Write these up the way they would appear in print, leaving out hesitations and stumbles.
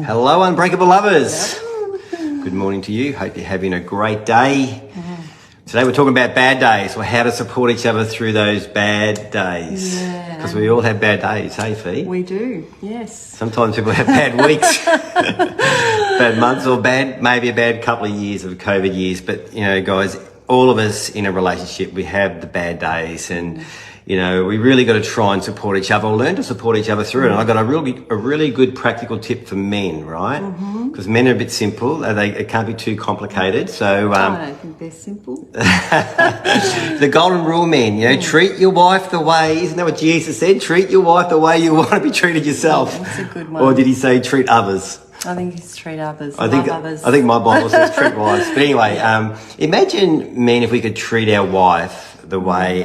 Hello, Unbreakable Lovers. Good morning to you. Hope you're having a great day. Today we're talking about bad days, or how to support each other through those bad days. Because we all have bad days, hey, Fee? We do, yes. Sometimes people have bad weeks, bad months, or maybe a bad couple of years of COVID years. But, you know, guys, all of us in a relationship, we have the bad days, and you know, we really got to try and support each other, or learn to support each other through it. And I got a really good practical tip for men, right? Because men are a bit simple; it can't be too complicated. So I don't think they're simple. the golden rule, men. You know, treat your wife the way. Isn't that what Jesus said? Treat your wife the way you want to be treated yourself. That's a good one. Or did he say treat others? I think it's treat others. I think others. I think my Bible says treat wives. But anyway, imagine, men, if we could treat our wife the way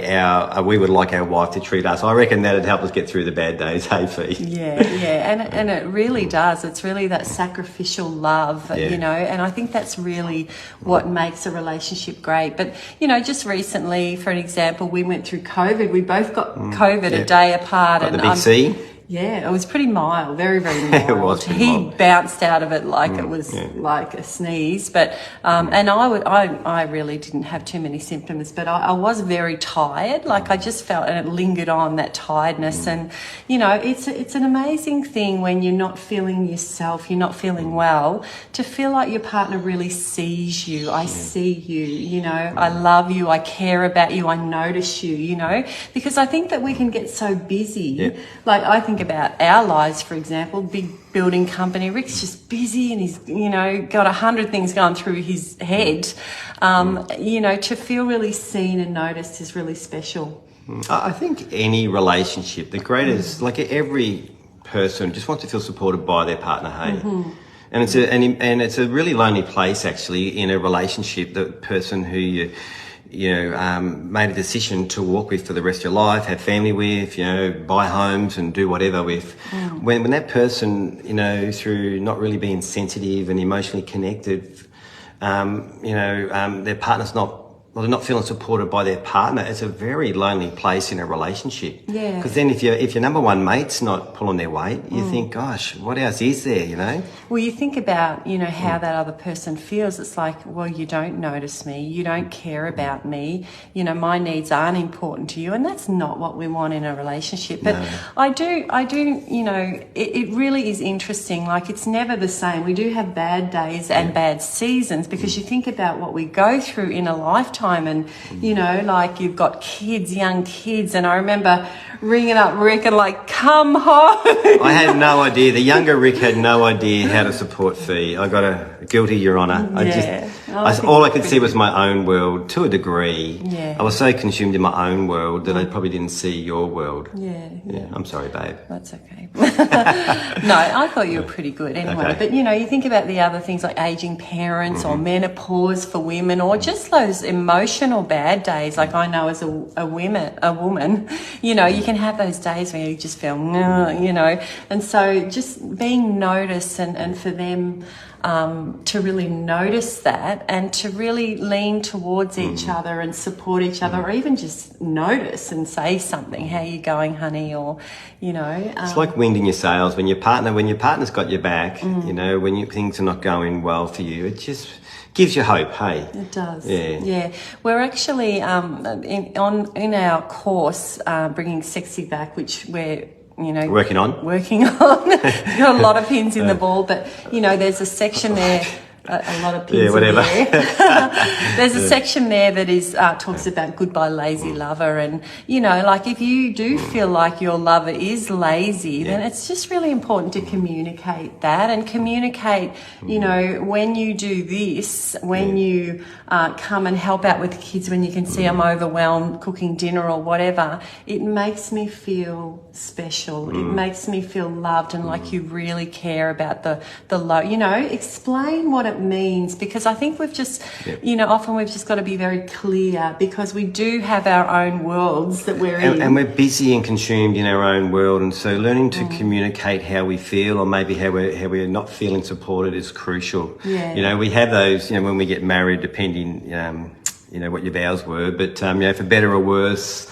we would like our wife to treat us. I reckon that'd help us get through the bad days, hey, Fee? Yeah, and it really does. It's really that sacrificial love, you know, and I think that's really what makes a relationship great. But, you know, just recently, for an example, we went through COVID. We both got COVID a day apart. Like the big C? Yeah, it was pretty mild, very, very mild. It was pretty He mild. bounced out of it like it was like a sneeze. But and I really didn't have too many symptoms, but I was very tired. Like I just felt, and it lingered on, that tiredness. And you know, it's an amazing thing when you're not feeling yourself, you're not feeling well, to feel like your partner really sees you. I see you. You know, I love you. I care about you. I notice you. You know, because I think that we can get so busy. Like I think about our lives, for example, big building company. Rick's just busy and he's, you know, got 100 things going through his head. You know, to feel really seen and noticed is really special. I think any relationship, the greatest, like every person just wants to feel supported by their partner, hey? And it's a really lonely place, actually, in a relationship, the person who you made a decision to walk with for the rest of your life, have family with, you know, buy homes and do whatever with. When that person, you know, through not really being sensitive and emotionally connected, their partner's they're not feeling supported by their partner, it's a very lonely place in a relationship. Yeah. Because then if your number one mate's not pulling their weight, you think, gosh, what else is there, you know? Well, you think about, you know, how that other person feels. It's like, well, you don't notice me. You don't care about me. You know, my needs aren't important to you. And that's not what we want in a relationship. But I do, you know, it really is interesting. Like, it's never the same. We do have bad days and bad seasons, because you think about what we go through in a lifetime. And, you know, like you've got kids, young kids. And I remember ringing up Rick and like, come home. I had no idea. The younger Rick had no idea how to support Fee. I got a guilty, Your Honour. All I could see was my own world to a degree. Yeah. I was so consumed in my own world that I probably didn't see your world. Yeah. I'm sorry, babe. That's okay. No, I thought you were pretty good anyway. Okay. But, you know, you think about the other things like aging parents or menopause for women, or just those emotional bad days. Like I know as a woman, you know, you can have those days where you just feel, you know. And so just being noticed and for them to really notice that and to really lean towards each other and support each other, or even just notice and say something, how you going, honey, or, you know. It's like wind in your sails. When your partner's got your back, you know, when things are not going well for you, it just gives you hope, hey? It does. Yeah. We're actually in our course, Bringing Sexy Back, which we're, you know, working on. Got a lot of pins in the ball, but you know, there's a section there. A lot of pins in there. There's a section there that is talks about goodbye lazy lover, and you know, like if you do feel like your lover is lazy, then it's just really important to communicate that, and communicate, you know, when you do this, when you come and help out with the kids, when you can see I'm overwhelmed cooking dinner or whatever, it makes me feel special. It makes me feel loved and like you really care about the low, you know, explain what it means, because I think we've just, you know, often we've just got to be very clear, because we do have our own worlds that we're in. And we're busy and consumed in our own world, and so learning to communicate how we feel, or maybe how we're not feeling supported, is crucial. Yeah. You know, we have those, you know, when we get married, depending, you know, what your vows were, but, you know, for better or worse,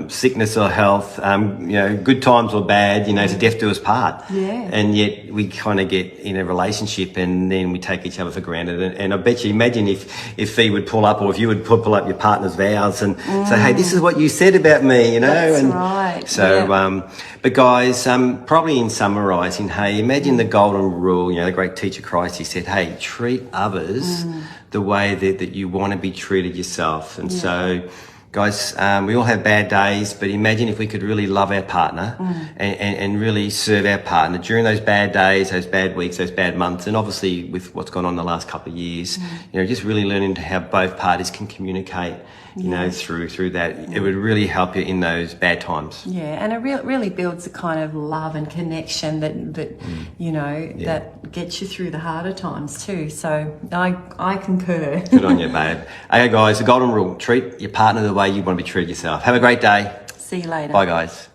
sickness or health, good times or bad, to death do us part. Yeah. And yet we kind of get in a relationship and then we take each other for granted. And I bet you, imagine if Fee would pull up, or if you would pull up your partner's vows and say, hey, this is what you said about me, That's and right. so, yeah. But guys, probably in summarising, hey, imagine the golden rule, the great teacher Christ, he said, hey, treat others the way that you want to be treated yourself. And so, guys, we all have bad days, but imagine if we could really love our partner and really serve our partner during those bad days, those bad weeks, those bad months, and obviously with what's gone on the last couple of years, just really learning to how both parties can communicate, through that. It would really help you in those bad times. Yeah, and it really builds a kind of love and connection that that gets you through the harder times too. So I concur. Good on you, babe. Okay, guys, the golden rule: treat your partner the way you want to be treated yourself. Have a great day. See you later. Bye, guys.